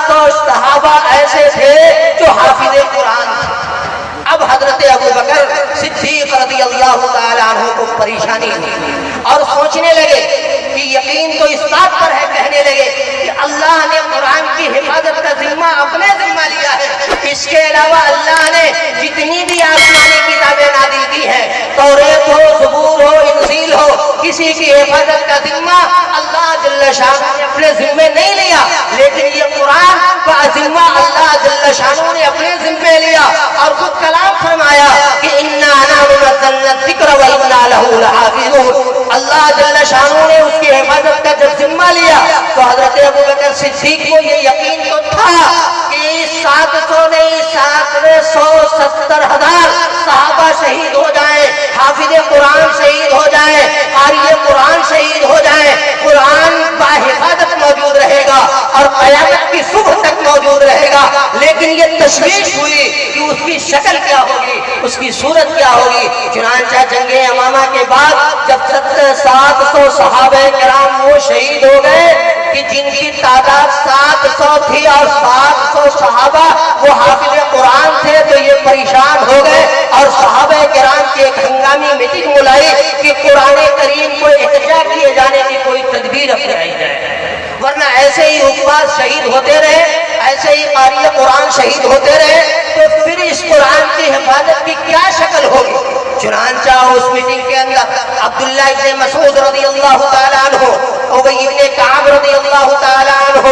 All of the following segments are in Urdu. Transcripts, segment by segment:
700 صحابہ ایسے تھے جو حافظ قرآن تھے۔ اب حضرت ابو بکر صدیق رضی اللہ تعالیٰ عنہ کو پریشانی ہوئی اور سوچنے لگے کہ یقین تو اس بات پر ہے، کہنے لگے کہ اللہ نے قرآن کی حفاظت کا ذمہ اپنے ذمہ لیا ہے، اس کے علاوہ اللہ نے جتنی بھی آسمانی کتابیں نازل کی ہیں، توریت ہو، زبور ہو، انجیل ہو، کسی کی حفاظت کا ذمہ اللہ جل شانہ نے اپنے ذمے نہیں لیا، لیکن یہ قرآن کا ذمہ اللہ جل شانہ نے اپنے ذمے لیا اور خود کلام فرمایا کہ اِنَّا نَحْنُ نَزَّلْنَا الذِّكْرَ وَإِنَّا لَهُ لَحَافِظُونَ۔ اللہ جل شانہ نے اس کی حفاظت کا جب ذمہ لیا تو حضرت ابو بکر صدیق کو یہ یقین تو تھا کہ 700 نہیں 770,000 صحابہ شہید ہو جائیں، حافظ قرآن شہید ہو جائیں، قاری قرآن شہید ہو جائیں، قرآن باحفاظت موجود رہے گا اور قیامت کی صبح تک موجود رہے گا، لیکن یہ تشویش ہوئی کہ اس کی شکل کیا ہوگی، اس کی صورت کیا ہوگی۔ چنانچہ جنگ یمامہ کے بعد جب 700 صحابہ کرام وہ شہید ہو گئے کہ جن کی تعداد 700 تھی اور 700 صحابہ وہ حافظ قرآن تھے، تو یہ پریشان ہو گئے اور صحابہ کرام کی ایک ہنگامی میٹنگ بلائی کہ قرآن کریم کو احتجاج کیے جانے کی کوئی تدبیر اپنائی جائے، ورنہ ایسے ہی حفاظ شہید ہوتے رہے، ایسے ہی قاری قرآن شہید ہوتے رہے تو پھر اس قرآن کی حفاظت کی کیا شکل ہوگی۔ چنانچہ اس میٹنگ کے اندر عبداللہ ابن مسعود رضی اللہ تعالیٰ عنہ، ابی ابن کعب رضی اللہ تعالیٰ عنہ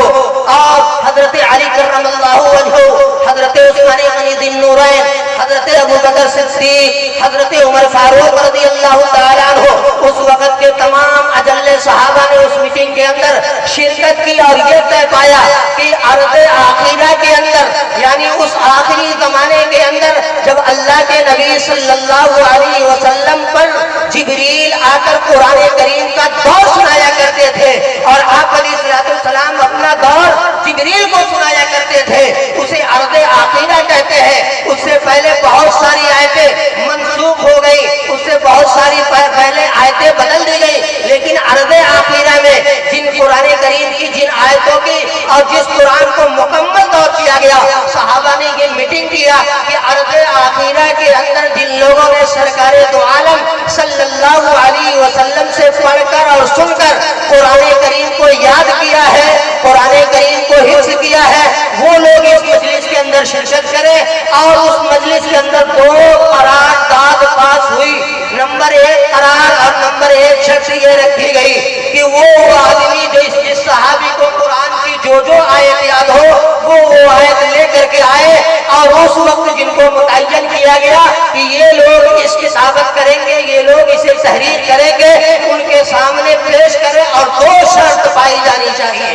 اور حضرت علی کرم اللہ وجہہ، حضرت عثمان غنی ذی النورین، حضرت ابو بکر صدیق، حضرت عمر فاروق رضی اللہ تعالیٰ عنہ، اس وقت کے تمام اجل صحابہ نے اس میٹنگ کے اندر شرکت کی اور یہ طے پایا کہ عرض آخرہ کے اندر، یعنی اس آخری زمانے کے اندر جب اللہ کے نبی صلی اللہ علیہ وسلم پر جبریل آ کر قرآن کریم کا دور سنایا کرتے تھے اور آپ علیہ السلام اپنا دور جبریل کو سنایا کرتے تھے، اسے عرض آخرہ کہتے ہیں۔ اس سے پہلے بہت ساری آیتیں منسوخ ہو گئی، اس سے بہت ساری پہلے آیتیں بدل دی گئی، لیکن عرض آخرہ میں جن قرآن کریم کی جن آیتوں کی اور جس قرآن کو مکمل طور کیا گیا، صحابہ نے یہ میٹنگ کیا کہ عرض آخرہ کے اندر جن لوگوں نے سرکار دو عالم صلی اللہ علیہ وسلم سے پڑھ کر اور سن کر قرآن کریم کو یاد کیا ہے، قرآن کریم کو حفظ کیا ہے، وہ لوگ اس مجلس کے اندر شرکت کریں۔ اور اس مجلس کے اندر 2 قرارداد پاس ہوئی، نمبر 1 قرار اور نمبر 1 شرط یہ رکھی گئی کہ وہ آدمی جو جس صحابی کو قرآن کی جو آیت یاد ہو وہ آیت لے کر کے آئے، اور اس وقت جن کو متعین کیا گیا کہ یہ لوگ اس کی ثابت کریں گے، یہ لوگ اسے تحریر کریں گے، ان کے سامنے پیش کریں، اور 2 شرط پائی جانی چاہیے۔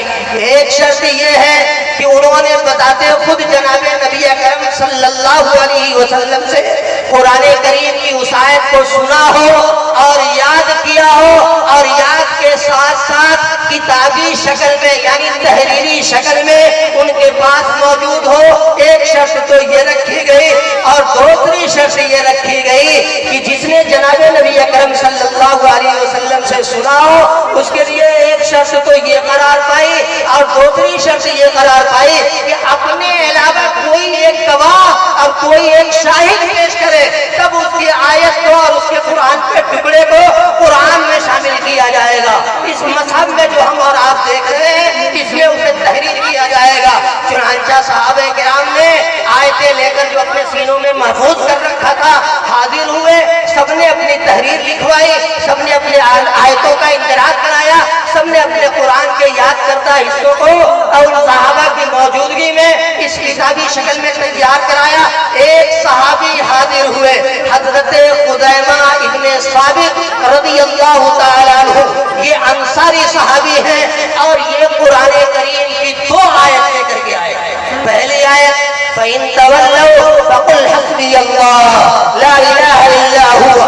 ایک شرط یہ ہے کہ انہوں نے بتاتے خود جناب نبی اکرم صلی اللہ علیہ وسلم سے قرآن کریم کی اس آیت کو سنا ہو اور یاد کیا ہو، اور یاد کے ساتھ ساتھ کتابی شکل میں یعنی تحریری شکل میں ان کے پاس موجود ہو۔ ایک شرط تو یہ رکھی گئی، اور دوسری شرط یہ رکھی گئی کہ جس نے جناب نبی اکرم صلی اللہ علیہ وسلم سے سنا ہو اس کے لیے ایک شرط تو یہ قرار پائی، اور دوسری شرط یہ قرار پائی کہ اپنے علاوہ کوئی ایک گواہ اور کوئی ایک شاہد پیش کرے، تب اس کی آیت کو اور اس کے قرآن کے ٹکڑے کو قرآن میں شامل کیا جائے گا۔ اس مذہب میں جو ہم اور آپ دیکھ رہے ہیں اس میں اسے تحریر کیا جائے گا۔ چنانچہ صحابہ کرام نے آیتیں لے کر جو اپنے سینوں میں محفوظ کر رکھا تھا حاضر ہوئے، سب نے اپنی تحریر لکھوائی، سب نے اپنے آیتوں کا اندراج کرایا، سب نے اپنے قرآن کے یاد کردہ حصوں کو اور صحابہ کی موجودگی میں اس کتابی شکل میں تیار کرایا۔ ایک صحابی حاضر ہوئے، حضرت خزیمہ ابن ثابت رضی اللہ تعالیٰ عنہ، یہ انصاری صحابی ہیں اور یہ قرآن کریم کی 2 آیت لے کر کے آئے۔ پہلی آیت فَإِن تَوَلَّوْا فَقُلْ حَسْبِيَ اللَّهُ لَا إِلَٰهَ إِلَّا هُوَ،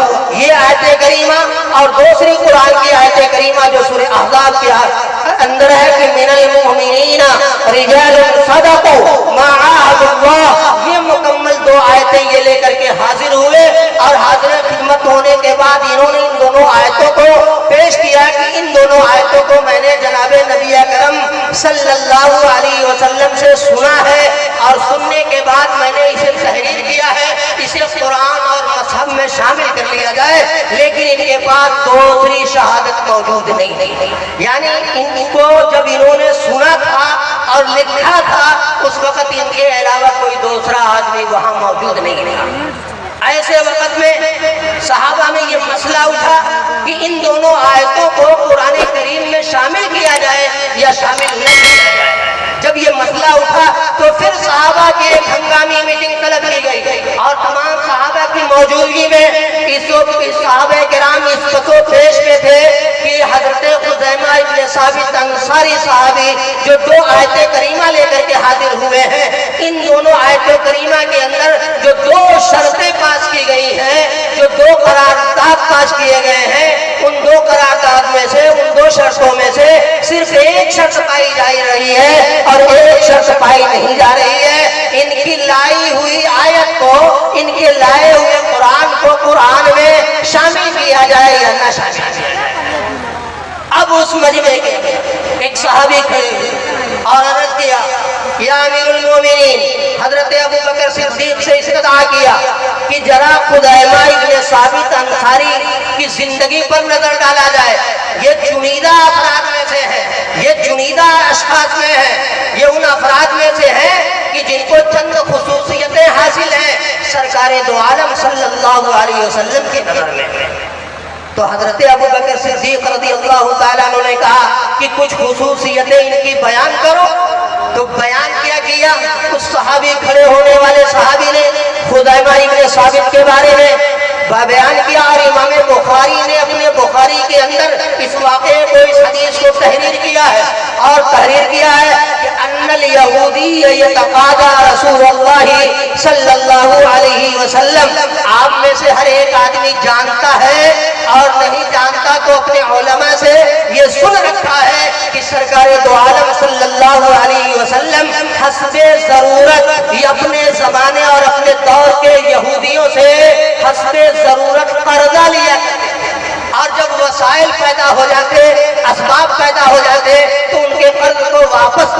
یہ آیت کریمہ، اور دوسری قرآن کی آیت کریمہ جو سورہ احزاب کے اندر ہے کہ مِنَ الْمُؤْمِنِينَ رِجَالٌ صَدَقُوا مَا عَاهَدُوا اللَّهَ، یہ مکمل 2 آیتیں یہ لے کر کے حاضر ہوئے، اور حاضر خدمت ہونے کے بعد انہوں نے ان دونوں آیتوں کو پیش کیا کہ ان دونوں آیتوں کو میں نے جناب نبی اکرم صلی اللہ علیہ وسلم وسلم سے سنا ہے اور سننے کے بعد میں نے اسے تحریر کیا ہے اسے قرآن اور مذہب میں شامل کر لیا جائے، لیکن ان کے پاس دوسری شہادت موجود نہیں، یعنی ان کو جب انہوں نے سنا تھا اور لکھا تھا اس وقت ان کے علاوہ کوئی دوسرا آدمی وہاں موجود نہیں تھا۔ ایسے وقت میں صحابہ میں یہ مسئلہ اٹھا کہ ان دونوں آیتوں کو قرآن کریم میں شامل کیا جائے یا شامل نہ کیا جائے۔ جب یہ مسئلہ اٹھا تو پھر صحابہ کی ایک ہنگامی میٹنگ طلب کی گئی اور تمام صحابہ کی موجودگی میں اس وقت صحابہ کرام اس پتو پیش میں تھے کہ حضرت خزیمہ ابن ثابت انصاری صحابی جو دو آیت کریمہ لے کر کے حاضر ہوئے ہیں، ان دونوں آیت کریمہ کے اندر جو دو شرطیں پاس کی گئی ہیں، جو دو قرارداد پاس کیے گئے ہیں، ان دو قرارداد میں سے ان دو شرطوں میں سے صرف ایک شرط پائی جا رہی ہے اور ایک شرط پائی نہیں جا رہی ہے۔ ان کی لائی ہوئی آیت کو، ان کے لائے ہوئے قرآن کو قرآن میں شامل کیا جائے یا نہ شامل کیا جائے۔ اب اس مجمع کے ایک صحابی کھڑے اور عرض کیا، یا امیر المومنین، حضرت ابو بکر صدیق سے استدعا کیا کہ ذرا خزیمہ ابن ثابت انصاری کی زندگی پر نظر ڈالا جائے۔ یہ چنیدہ افراد میں سے ہے، یہ چنیدہ اشخاص میں ہے، یہ ان افراد میں سے ہے کہ جن کو چند خصوصیتیں حاصل ہیں سرکار دو عالم صلی اللہ علیہ وسلم کی نظر میں۔ تو حضرت ابو بکر صدیق رضی اللہ تعالیٰ عنہ نے کہا کہ کچھ خصوصیتیں ان کی بیان کرو۔ تو بیان کیا گیا، اس صحابی کھڑے ہونے والے صحابی نے خزیمہ ابن ثابت کے بارے میں بیان کیا، اور امام بخاری نے اپنے بخاری کے اندر اس واقعے کو، اس حدیث کو تحریر کیا ہے اور تحریر کیا ہے کہ ان الیہودی یتقاضی رسول اللہ صلی اللہ علیہ وسلم۔ آپ میں سے ہر ایک آدمی جانتا ہے اور نہیں جانتا تو اپنے علماء سے یہ سن رکھا ہے کہ سرکار دو عالم صلی اللہ علیہ وسلم حسب ضرورت یہ اپنے زمانے اور اپنے دور کے یہودیوں سے حسب ضرورت قرضہ لیا کرتے تھے، اور جب وسائل پیدا ہو جاتے، اسباب پیدا ہو جاتے تو ان کے قرض کو واپس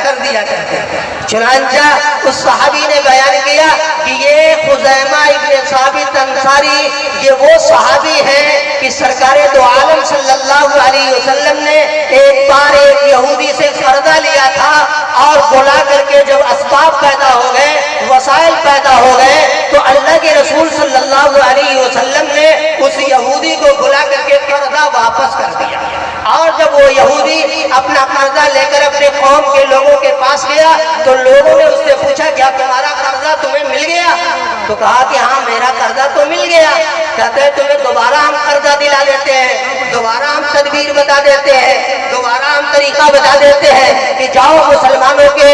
کر دیا کرتے۔ چنانچہ اس صحابی نے بیان کیا کہ یہ خزیمہ ابن ثابت انصاری یہ وہ صحابی ہیں کہ سرکار دو عالم صلی اللہ علیہ وسلم نے ایک بار ایک یہودی سے قرضہ لیا تھا، اور بلا کر کے جب اسباب پیدا ہو گئے، وسائل پیدا ہو گئے تو اللہ کے رسول صلی اللہ علیہ وسلم نے اس یہودی کو بلا کر کے قرضہ واپس کر دیا۔ اور جب وہ یہودی اپنا قرضہ لے کر اپنے قوم کے لوگوں کے پاس گیا تو لوگوں نے اس سے پوچھا کیا تمہارا قرضہ تمہیں مل گیا؟ تو کہا کہ ہاں میرا قرضہ تو مل گیا۔ کہتے ہیں تمہیں دوبارہ ہم قرضہ دلا دیتے ہیں، دوبارہ ہم تدبیر بتا دیتے ہیں، دوبارہ ہم طریقہ بتا دیتے ہیں کہ جاؤ مسلمانوں کے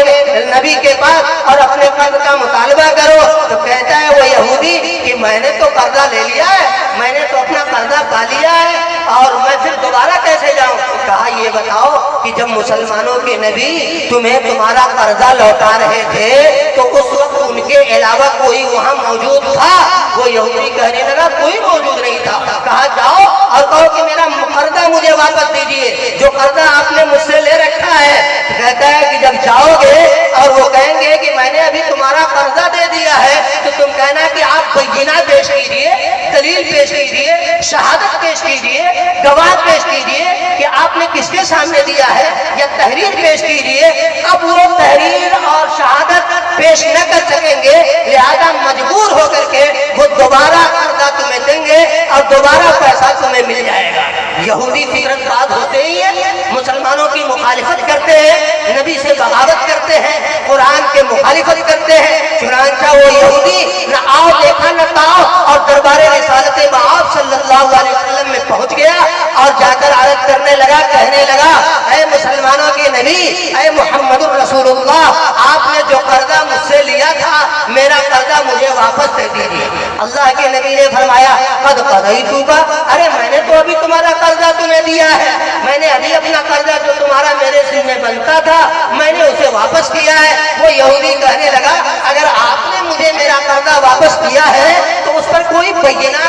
نبی کے پاس اور اپنے قرض کا مطالبہ کرو۔ تو کہتا ہے وہ یہودی کہ میں نے تو قرضہ لے لیا ہے، میں نے تو اپنا قرضہ پا لیا ہے، اور میں پھر دوبارہ کیسے جاؤں؟ کہا یہ بتاؤ کہ جب مسلمانوں کے نبی تمہیں تمہارا قرضہ لوٹا رہے تھے تو اس وقت ان کے علاوہ کوئی وہاں موجود تھا؟ وہ یہودی کہنے لگا کوئی موجود نہیں تھا۔ کہا جاؤ اور کہو کہ میرا قرضہ مجھے واپس دیجئے، جو قرضہ آپ نے مجھ سے لے رکھا ہے۔ کہتا ہے کہ جب جاؤ گے اور وہ کہیں گے کہ میں نے ابھی تمہارا قرضہ دے دیا ہے تو تم کہنا کہ آپ بینہ پیش کیجئے، دلیل پیش کیجئے، شہادت پیش کیجئے، گواہ پیش کیجئے کہ آپ نے کس کے سامنے دیا ہے، یا تحریر پیش کیجئے۔ اب وہ تحریر اور شہادت پیش نہ کر سکیں گے، لہذا مجبور ہو کر کے وہ دوبارہ قرضہ تمہیں دیں گے اور دوبارہ پیسہ تمہیں مل جائے گا۔ یہودی فکرت بات ہوتے ہی ہے، مسلمانوں کی مخالفت کرتے ہیں، نبی سے بغاوت کرتے ہیں، قرآن کے مخالفت کرتے ہیں۔ چنانچہ وہ یہودی نہ آؤ دیکھا نہ تاؤ اور دربار رسالت بآب صلی اللہ علیہ وسلم میں پہنچ گیا اور جا کر عرض کرنے لگا، کہنے لگا اے مسلمانوں کے نبی، اے محمد رسول اللہ، آپ نے جو قرضہ مجھ سے لیا تھا میرا قرضہ مجھے واپس دے دیجیے۔ اللہ کے نبی نے فرمایا قد قضیتک، ارے میں نے تو ابھی تمہارا قرضہ تمہیں دیا ہے، میں نے ابھی اپنا قرضہ جو تمہارا میرے ذمہ بنتا تھا میں نے اسے واپس کیا ہے۔ وہ یہودی کہنے لگا اگر آپ نے مجھے میرا قرضہ واپس کیا ہے تو اس پر کوئی بینہ،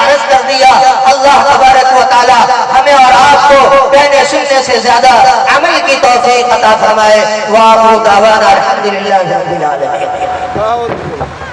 عرض کر دیا. اللہ تبارک و تعالی ہمیں اور آپ کو کہنے سننے سے زیادہ عمل کی توفیق عطا فرمائے. وآخر دعوانا الحمدللہ رب العالمین.